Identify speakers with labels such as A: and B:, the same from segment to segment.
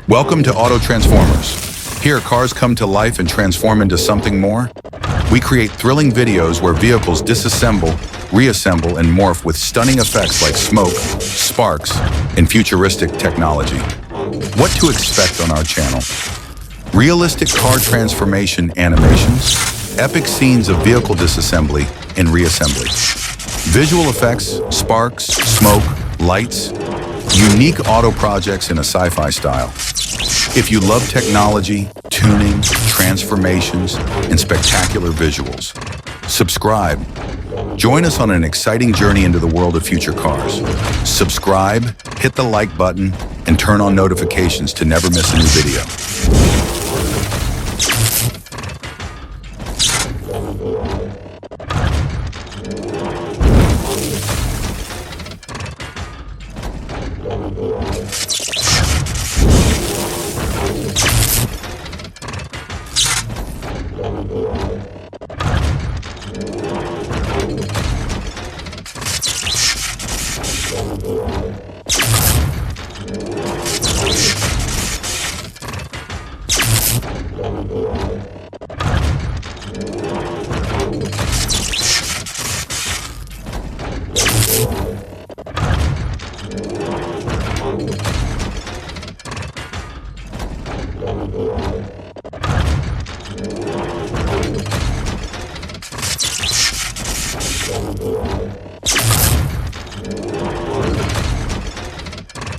A: Welcome to Auto Transformers. Here, cars come to life and transform into something more. We create thrilling videos where vehicles disassemble, reassemble, and morph with stunning effects like smoke, sparks, and futuristic technology. What to expect on our channel? Realistic car transformation animations, epic scenes of vehicle disassembly and reassembly, visual effects, sparks, smoke, lights, unique auto projects in a sci-fi style. If you love technology, tuning, transformations, and spectacular visuals, subscribe. Join us on an exciting journey into the world of future cars. Subscribe, hit the like button, and turn on notifications to never miss a new video.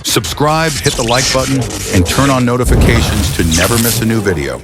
A: Subscribe, hit the like button, and turn on notifications to never miss a new video.